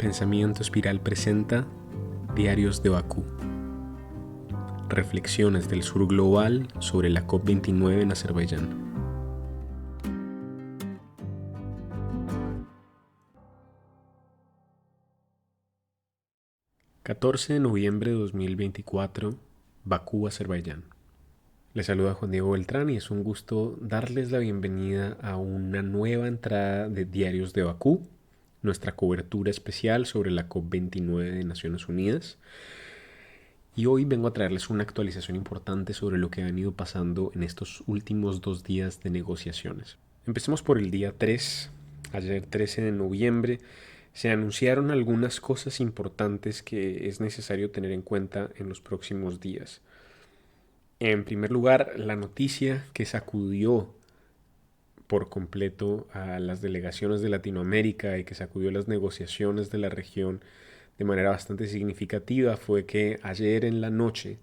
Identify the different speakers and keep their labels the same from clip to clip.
Speaker 1: Pensamiento Espiral presenta Diarios de Bakú. Reflexiones del sur global sobre la COP29 en Azerbaiyán. ...14 de noviembre de 2024... Bakú, Azerbaiyán. Les saluda Juan Diego Beltrán y es un gusto darles la bienvenida a una nueva entrada de Diarios de Bakú, nuestra cobertura especial sobre la COP29 de Naciones Unidas. Y hoy vengo a traerles una actualización importante sobre lo que ha venido pasando en estos últimos 2 días de negociaciones. Empecemos por el día 3. Ayer 13 de noviembre se anunciaron algunas cosas importantes que es necesario tener en cuenta en los próximos días. En primer lugar, la noticia que sacudió por completo a las delegaciones de Latinoamérica y que sacudió las negociaciones de la región de manera bastante significativa fue que ayer en la noche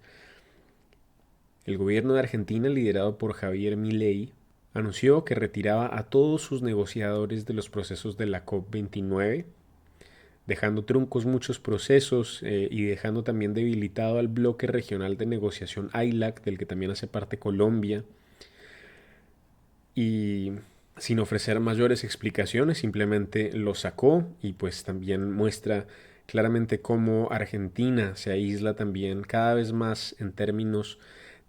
Speaker 1: el gobierno de Argentina, liderado por Javier Milei, anunció que retiraba a todos sus negociadores de los procesos de la COP29, dejando truncos muchos procesos y dejando también debilitado al bloque regional de negociación AILAC, del que también hace parte Colombia, y sin ofrecer mayores explicaciones simplemente lo sacó y pues también muestra claramente cómo Argentina se aísla también cada vez más en términos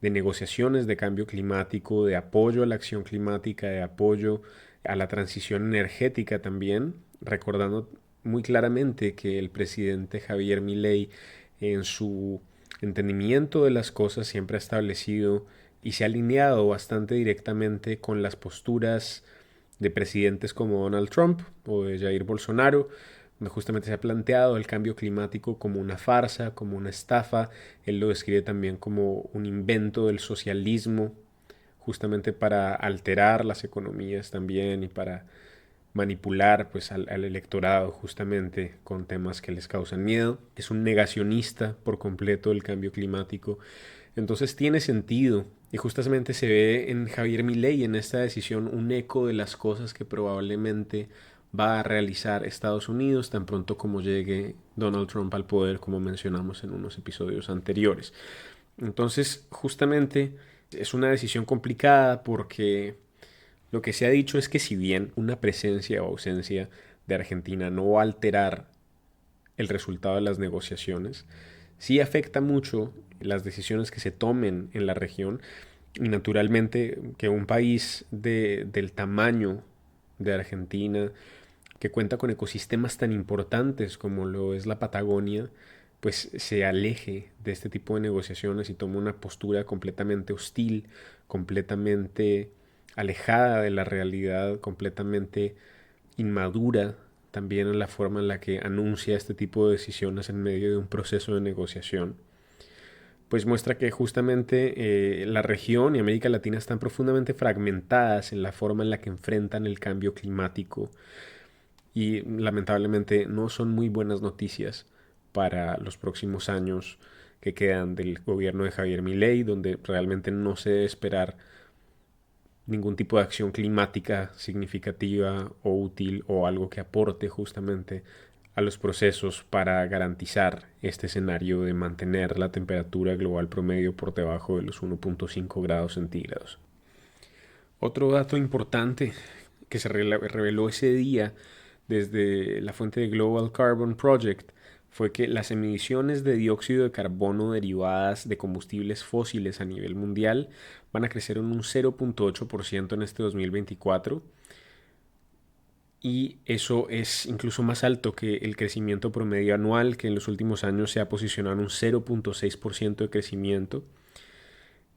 Speaker 1: de negociaciones de cambio climático, de apoyo a la acción climática, de apoyo a la transición energética también, recordando muy claramente que el presidente Javier Milei en su entendimiento de las cosas siempre ha establecido y se ha alineado bastante directamente con las posturas de presidentes como Donald Trump o de Jair Bolsonaro, donde justamente se ha planteado el cambio climático como una farsa, como una estafa. Él lo describe también como un invento del socialismo, justamente para alterar las economías también y para manipular pues al electorado justamente con temas que les causan miedo. Es un negacionista por completo del cambio climático. Entonces tiene sentido y justamente se ve en Javier Milei en esta decisión un eco de las cosas que probablemente va a realizar Estados Unidos tan pronto como llegue Donald Trump al poder, como mencionamos en unos episodios anteriores. Entonces justamente es una decisión complicada porque lo que se ha dicho es que si bien una presencia o ausencia de Argentina no va a alterar el resultado de las negociaciones, sí afecta mucho las decisiones que se tomen en la región y naturalmente que un país del tamaño de Argentina, que cuenta con ecosistemas tan importantes como lo es la Patagonia, pues se aleje de este tipo de negociaciones y tome una postura completamente hostil, completamente alejada de la realidad, completamente inmadura también en la forma en la que anuncia este tipo de decisiones en medio de un proceso de negociación, pues muestra que justamente la región y América Latina están profundamente fragmentadas en la forma en la que enfrentan el cambio climático y lamentablemente no son muy buenas noticias para los próximos años que quedan del gobierno de Javier Milei, donde realmente no se debe esperar ningún tipo de acción climática significativa o útil o algo que aporte justamente a los procesos para garantizar este escenario de mantener la temperatura global promedio por debajo de los 1.5 grados centígrados. Otro dato importante que se reveló ese día desde la fuente de Global Carbon Project fue que las emisiones de dióxido de carbono derivadas de combustibles fósiles a nivel mundial van a crecer en un 0.8% en este 2024 y eso es incluso más alto que el crecimiento promedio anual, que en los últimos años se ha posicionado en un 0.6% de crecimiento.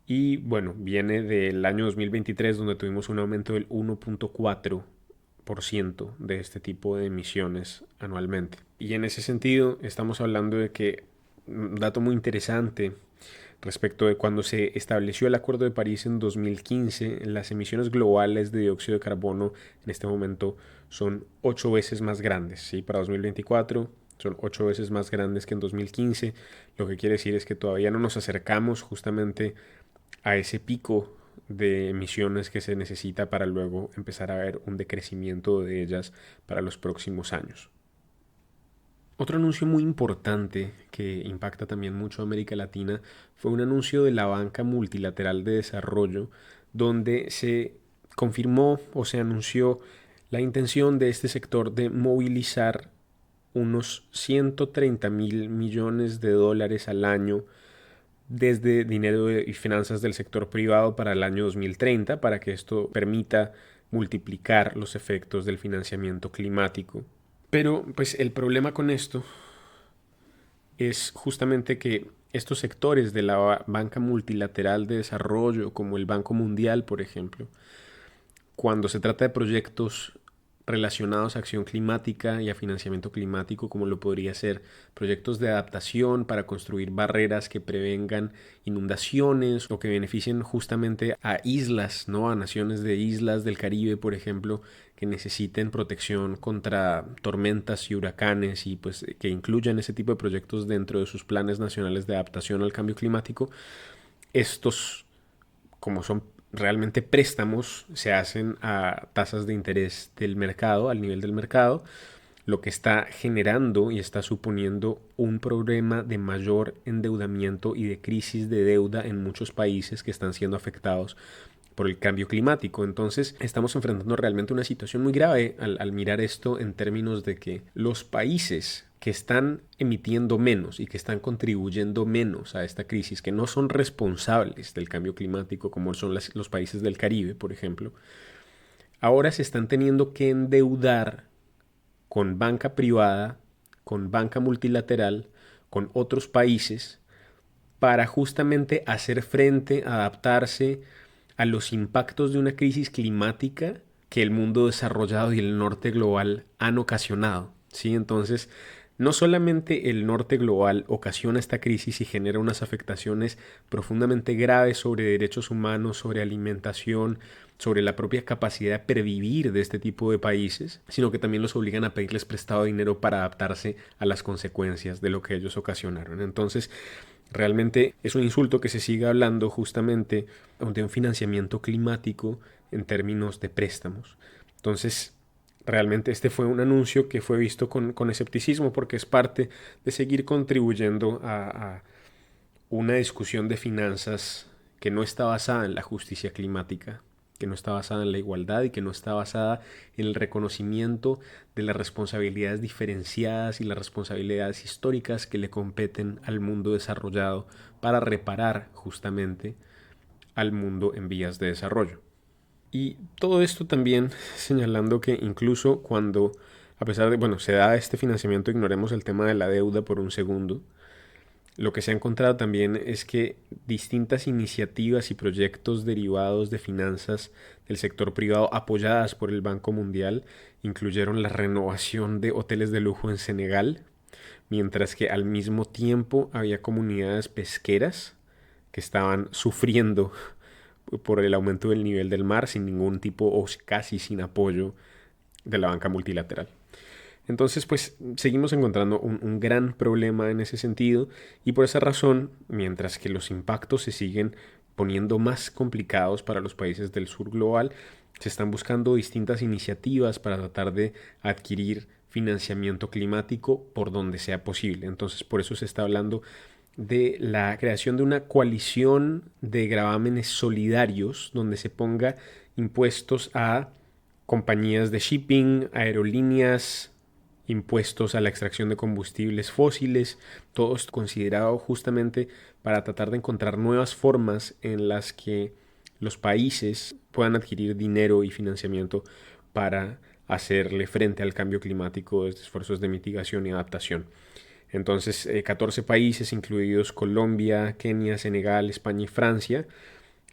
Speaker 1: Y bueno, viene del año 2023 donde tuvimos un aumento del 1.4% de este tipo de emisiones anualmente. Y en ese sentido estamos hablando de que un dato muy interesante respecto de cuando se estableció el Acuerdo de París en 2015, las emisiones globales de dióxido de carbono en este momento son 8 veces más grandes, ¿sí? Para 2024 son 8 veces más grandes que en 2015, lo que quiere decir es que todavía no nos acercamos justamente a ese pico de emisiones que se necesita para luego empezar a ver un decrecimiento de ellas para los próximos años. Otro anuncio muy importante que impacta también mucho a América Latina fue un anuncio de la Banca Multilateral de Desarrollo, donde se confirmó o se anunció la intención de este sector de movilizar unos 130.000 millones de dólares al año desde dinero y finanzas del sector privado para el año 2030, para que esto permita multiplicar los efectos del financiamiento climático. Pero pues el problema con esto es justamente que estos sectores de la banca multilateral de desarrollo, como el Banco Mundial, por ejemplo, cuando se trata de proyectos relacionados a acción climática y a financiamiento climático, como lo podría ser proyectos de adaptación para construir barreras que prevengan inundaciones o que beneficien justamente a islas, ¿no? A naciones de islas del Caribe, por ejemplo, que necesiten protección contra tormentas y huracanes y pues que incluyan ese tipo de proyectos dentro de sus planes nacionales de adaptación al cambio climático. Estos, como son realmente préstamos, se hacen a tasas de interés del mercado, al nivel del mercado, lo que está generando y está suponiendo un problema de mayor endeudamiento y de crisis de deuda en muchos países que están siendo afectados por el cambio climático. Entonces estamos enfrentando realmente una situación muy grave al mirar esto en términos de que los países que están emitiendo menos y que están contribuyendo menos a esta crisis, que no son responsables del cambio climático, como son los países del Caribe, por ejemplo, ahora se están teniendo que endeudar con banca privada, con banca multilateral, con otros países, para justamente hacer frente, adaptarse a los impactos de una crisis climática que el mundo desarrollado y el norte global han ocasionado. ¿Sí? Entonces, no solamente el norte global ocasiona esta crisis y genera unas afectaciones profundamente graves sobre derechos humanos, sobre alimentación, sobre la propia capacidad de pervivir de este tipo de países, sino que también los obligan a pedirles prestado dinero para adaptarse a las consecuencias de lo que ellos ocasionaron. Entonces, realmente es un insulto que se siga hablando justamente de un financiamiento climático en términos de préstamos. Entonces, realmente este fue un anuncio que fue visto con escepticismo porque es parte de seguir contribuyendo a una discusión de finanzas que no está basada en la justicia climática, que no está basada en la igualdad y que no está basada en el reconocimiento de las responsabilidades diferenciadas y las responsabilidades históricas que le competen al mundo desarrollado para reparar justamente al mundo en vías de desarrollo. Y todo esto también señalando que incluso cuando, a pesar de, bueno, se da este financiamiento, ignoremos el tema de la deuda por un segundo, lo que se ha encontrado también es que distintas iniciativas y proyectos derivados de finanzas del sector privado apoyadas por el Banco Mundial incluyeron la renovación de hoteles de lujo en Senegal, mientras que al mismo tiempo había comunidades pesqueras que estaban sufriendo por el aumento del nivel del mar sin ningún tipo o casi sin apoyo de la banca multilateral. Entonces, pues seguimos encontrando un gran problema en ese sentido y por esa razón, mientras que los impactos se siguen poniendo más complicados para los países del sur global, se están buscando distintas iniciativas para tratar de adquirir financiamiento climático por donde sea posible. Entonces, por eso se está hablando de la creación de una coalición de gravámenes solidarios donde se ponga impuestos a compañías de shipping, aerolíneas, impuestos a la extracción de combustibles fósiles, todo esto considerado justamente para tratar de encontrar nuevas formas en las que los países puedan adquirir dinero y financiamiento para hacerle frente al cambio climático desde esfuerzos de mitigación y adaptación. Entonces, 14 países, incluidos Colombia, Kenia, Senegal, España y Francia,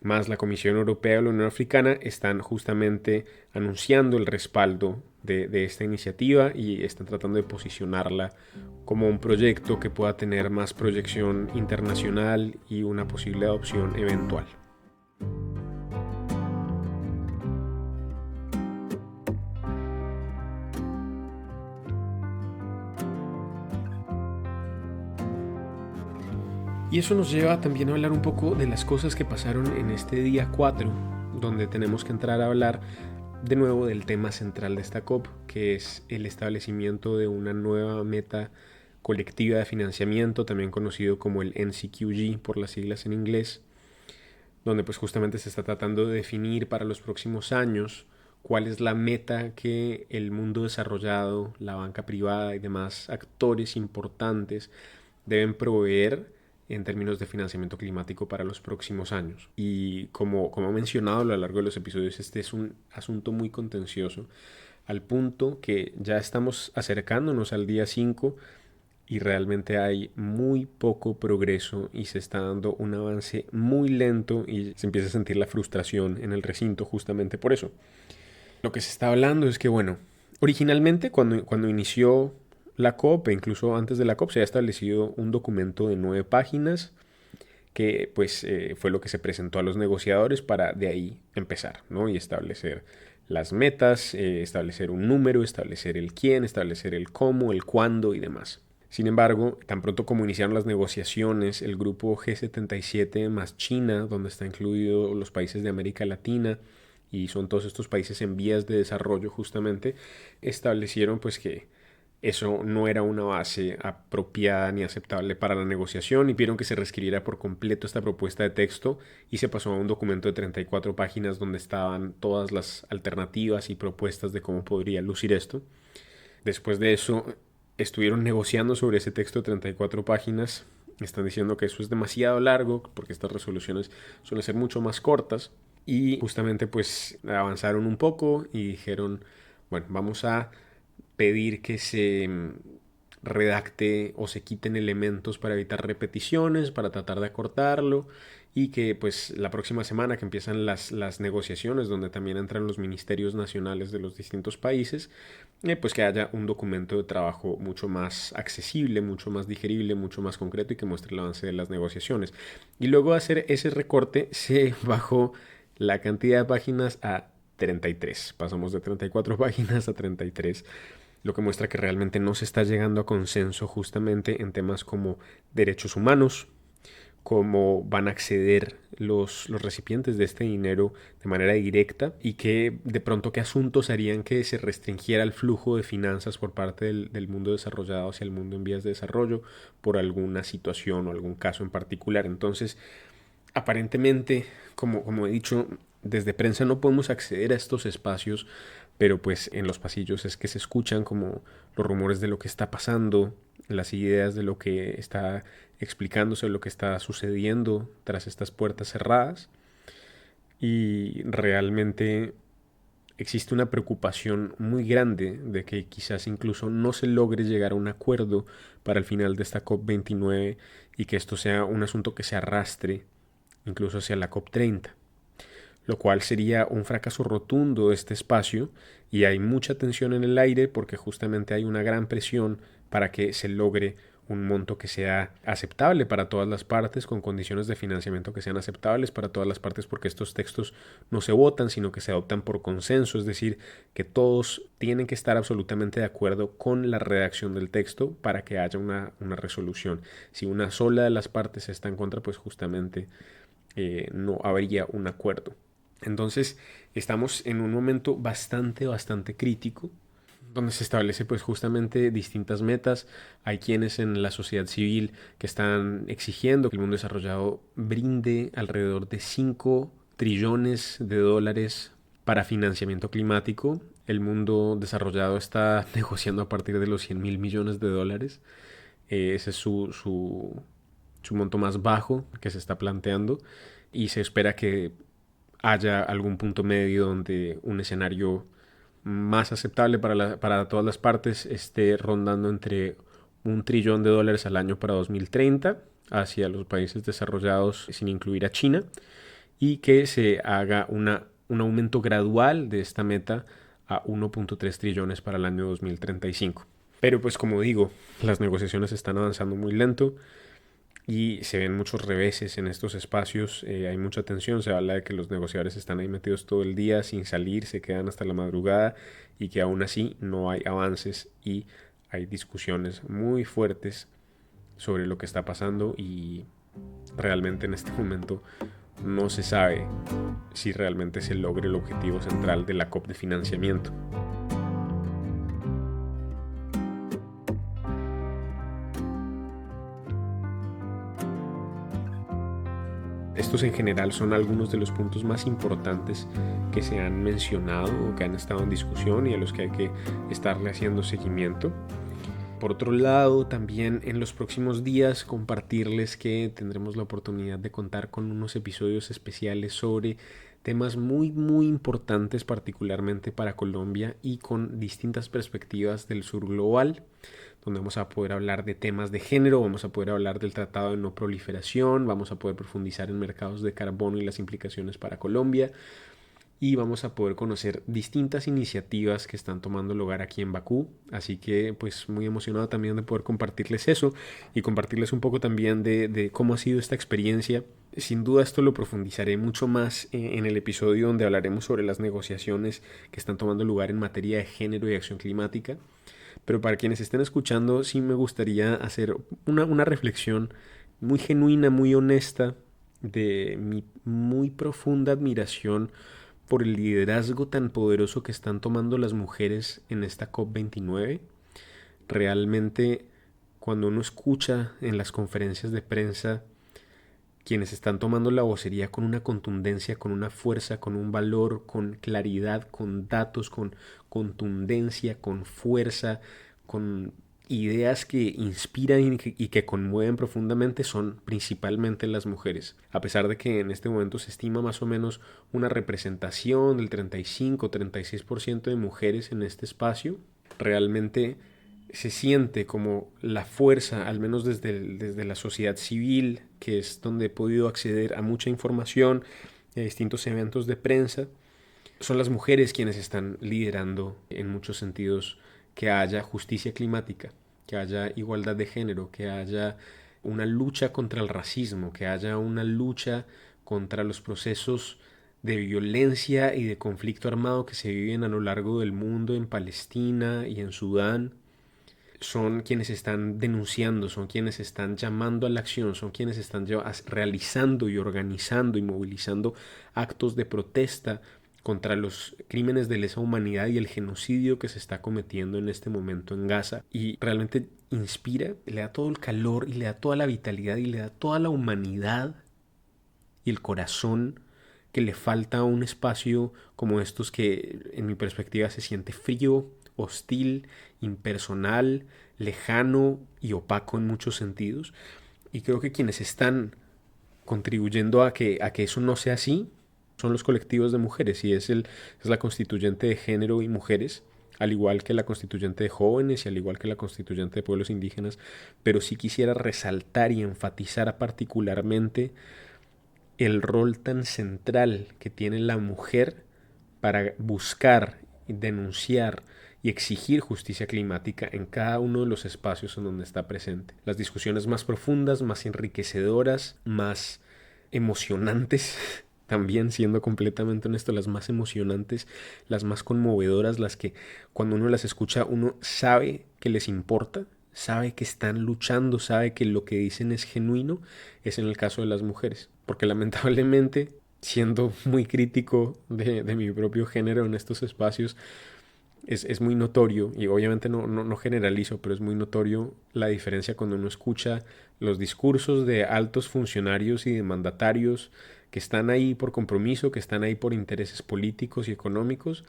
Speaker 1: más la Comisión Europea y la Unión Africana, están justamente anunciando el respaldo de esta iniciativa y están tratando de posicionarla como un proyecto que pueda tener más proyección internacional y una posible adopción eventual. Y eso nos lleva también a hablar un poco de las cosas que pasaron en este día 4, donde tenemos que entrar a hablar de nuevo del tema central de esta COP, que es el establecimiento de una nueva meta colectiva de financiamiento, también conocido como el NCQG por las siglas en inglés, donde pues justamente se está tratando de definir para los próximos años cuál es la meta que el mundo desarrollado, la banca privada y demás actores importantes deben proveer en términos de financiamiento climático para los próximos años. Y como he mencionado a lo largo de los episodios, este es un asunto muy contencioso, al punto que ya estamos acercándonos al día 5 y realmente hay muy poco progreso y se está dando un avance muy lento y se empieza a sentir la frustración en el recinto justamente por eso. Lo que se está hablando es que, bueno, originalmente cuando inició la COP, e incluso antes de la COP, se ha establecido un documento de 9 páginas que pues fue lo que se presentó a los negociadores para de ahí empezar, ¿no? Y establecer las metas, establecer un número, establecer el quién, establecer el cómo, el cuándo y demás. Sin embargo, tan pronto como iniciaron las negociaciones, el grupo G77 más China, donde está incluido los países de América Latina y son todos estos países en vías de desarrollo justamente, establecieron pues que eso no era una base apropiada ni aceptable para la negociación y pidieron que se reescribiera por completo esta propuesta de texto y se pasó a un documento de 34 páginas donde estaban todas las alternativas y propuestas de cómo podría lucir esto. Después de eso estuvieron negociando sobre ese texto de 34 páginas. Están diciendo que eso es demasiado largo porque estas resoluciones suelen ser mucho más cortas y justamente pues avanzaron un poco y dijeron, bueno, vamos a pedir que se redacte o se quiten elementos para evitar repeticiones, para tratar de acortarlo y que pues la próxima semana que empiezan las negociaciones donde también entran los ministerios nacionales de los distintos países, pues que haya un documento de trabajo mucho más accesible, mucho más digerible, mucho más concreto y que muestre el avance de las negociaciones. Y luego de hacer ese recorte se bajó la cantidad de páginas a 33. Pasamos de 34 páginas a 33, lo que muestra que realmente no se está llegando a consenso justamente en temas como derechos humanos, cómo van a acceder los recipientes de este dinero de manera directa y que de pronto qué asuntos harían que se restringiera el flujo de finanzas por parte del mundo desarrollado hacia el mundo en vías de desarrollo por alguna situación o algún caso en particular. Entonces, aparentemente, como he dicho, desde prensa no podemos acceder a estos espacios, pero pues en los pasillos es que se escuchan como los rumores de lo que está pasando, las ideas de lo que está explicándose, lo que está sucediendo tras estas puertas cerradas. Y realmente existe una preocupación muy grande de que quizás incluso no se logre llegar a un acuerdo para el final de esta COP29 y que esto sea un asunto que se arrastre incluso hacia la COP30, lo cual sería un fracaso rotundo de este espacio y hay mucha tensión en el aire porque justamente hay una gran presión para que se logre un monto que sea aceptable para todas las partes, con condiciones de financiamiento que sean aceptables para todas las partes, porque estos textos no se votan, sino que se adoptan por consenso, es decir, que todos tienen que estar absolutamente de acuerdo con la redacción del texto para que haya una resolución. Si una sola de las partes está en contra, pues justamente no habría un acuerdo. Entonces estamos en un momento bastante crítico donde se establece pues justamente distintas metas. Hay quienes en la sociedad civil que están exigiendo que el mundo desarrollado brinde alrededor de 5 trillones de dólares para financiamiento climático. El mundo desarrollado está negociando a partir de los 100 mil millones de dólares. Ese es su monto más bajo que se está planteando y se espera que haya algún punto medio donde un escenario más aceptable para todas las partes esté rondando entre $1 trillón al año para 2030 hacia los países desarrollados sin incluir a China y que se haga un aumento gradual de esta meta a 1.3 trillones para el año 2035. Pero pues como digo, las negociaciones están avanzando muy lento y se ven muchos reveses en estos espacios, hay mucha tensión, se habla de que los negociadores están ahí metidos todo el día sin salir, se quedan hasta la madrugada y que aún así no hay avances y hay discusiones muy fuertes sobre lo que está pasando y realmente en este momento no se sabe si realmente se logre el objetivo central de la COP de financiamiento. Estos en general son algunos de los puntos más importantes que se han mencionado o que han estado en discusión y a los que hay que estarle haciendo seguimiento. Por otro lado, también en los próximos días compartirles que tendremos la oportunidad de contar con unos episodios especiales sobre temas muy importantes, particularmente para Colombia y con distintas perspectivas del sur global, donde vamos a poder hablar de temas de género, vamos a poder hablar del Tratado de No Proliferación, vamos a poder profundizar en mercados de carbono y las implicaciones para Colombia, y vamos a poder conocer distintas iniciativas que están tomando lugar aquí en Bakú. Así que pues muy emocionado también de poder compartirles eso y compartirles un poco también de cómo ha sido esta experiencia. Sin duda esto lo profundizaré mucho más en el episodio donde hablaremos sobre las negociaciones que están tomando lugar en materia de género y acción climática. Pero para quienes estén escuchando, sí me gustaría hacer una reflexión muy genuina, muy honesta, de mi muy profunda admiración por el liderazgo tan poderoso que están tomando las mujeres en esta COP29. Realmente, cuando uno escucha en las conferencias de prensa quienes están tomando la vocería con una contundencia, con una fuerza, con un valor, con claridad, con datos, con contundencia, con fuerza, con ideas que inspiran y que conmueven profundamente, son principalmente las mujeres. A pesar de que en este momento se estima más o menos una representación del 35-36% de mujeres en este espacio, realmente se siente como la fuerza, al menos desde la sociedad civil, que es donde he podido acceder a mucha información, a distintos eventos de prensa. Son las mujeres quienes están liderando en muchos sentidos que haya justicia climática, que haya igualdad de género, que haya una lucha contra el racismo, que haya una lucha contra los procesos de violencia y de conflicto armado que se viven a lo largo del mundo en Palestina y en Sudán. Son quienes están denunciando, son quienes están llamando a la acción, son quienes están realizando y organizando y movilizando actos de protesta contra los crímenes de lesa humanidad y el genocidio que se está cometiendo en este momento en Gaza. Y realmente inspira, le da todo el calor y le da toda la vitalidad y le da toda la humanidad y el corazón que le falta a un espacio como estos que en mi perspectiva se siente frío, hostil, impersonal, lejano y opaco en muchos sentidos. Y creo que quienes están contribuyendo a que eso no sea así son los colectivos de mujeres y es la constituyente de género y mujeres, al igual que la constituyente de jóvenes y al igual que la constituyente de pueblos indígenas, pero sí quisiera resaltar y enfatizar particularmente el rol tan central que tiene la mujer para buscar, denunciar y exigir justicia climática en cada uno de los espacios en donde está presente. Las discusiones más profundas, más enriquecedoras, más emocionantes, también siendo completamente honesto, las más emocionantes, las más conmovedoras, las que cuando uno las escucha uno sabe que les importa, sabe que están luchando, sabe que lo que dicen es genuino, es en el caso de las mujeres. Porque lamentablemente, siendo muy crítico de mi propio género en estos espacios, es muy notorio, y obviamente no generalizo, pero es muy notorio la diferencia cuando uno escucha los discursos de altos funcionarios y de mandatarios que están ahí por compromiso, que están ahí por intereses políticos y económicos,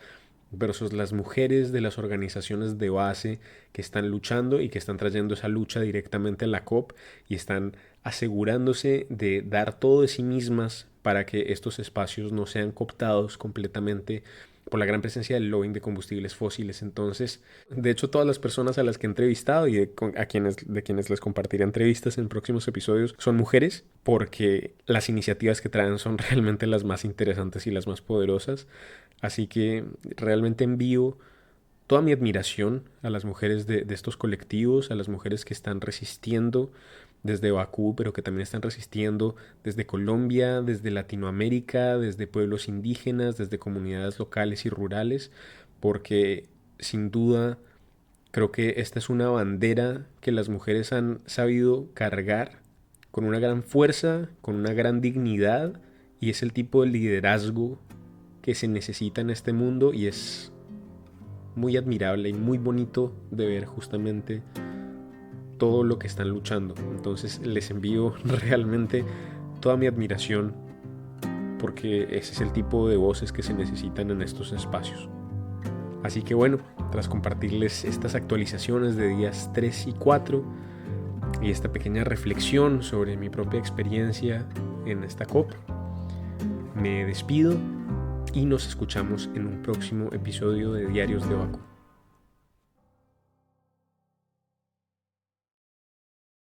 Speaker 1: versus las mujeres de las organizaciones de base que están luchando y que están trayendo esa lucha directamente a la COP y están asegurándose de dar todo de sí mismas para que estos espacios no sean cooptados completamente por la gran presencia del lobbying de combustibles fósiles. Entonces, de hecho, todas las personas a las que he entrevistado y de quienes les compartiré entrevistas en próximos episodios son mujeres, porque las iniciativas que traen son realmente las más interesantes y las más poderosas. Así que realmente envío toda mi admiración a las mujeres de estos colectivos, a las mujeres que están resistiendo desde Bakú, pero que también están resistiendo desde Colombia, desde Latinoamérica, desde pueblos indígenas, desde comunidades locales y rurales, porque sin duda creo que esta es una bandera que las mujeres han sabido cargar con una gran fuerza, con una gran dignidad y es el tipo de liderazgo que se necesita en este mundo, y es muy admirable y muy bonito de ver justamente todo lo que están luchando. Entonces les envío realmente toda mi admiración, porque ese es el tipo de voces que se necesitan en estos espacios. Así que bueno, tras compartirles estas actualizaciones de días 3 y 4 y esta pequeña reflexión sobre mi propia experiencia en esta COP, me despido y nos escuchamos en un próximo episodio de Diarios de Bakú.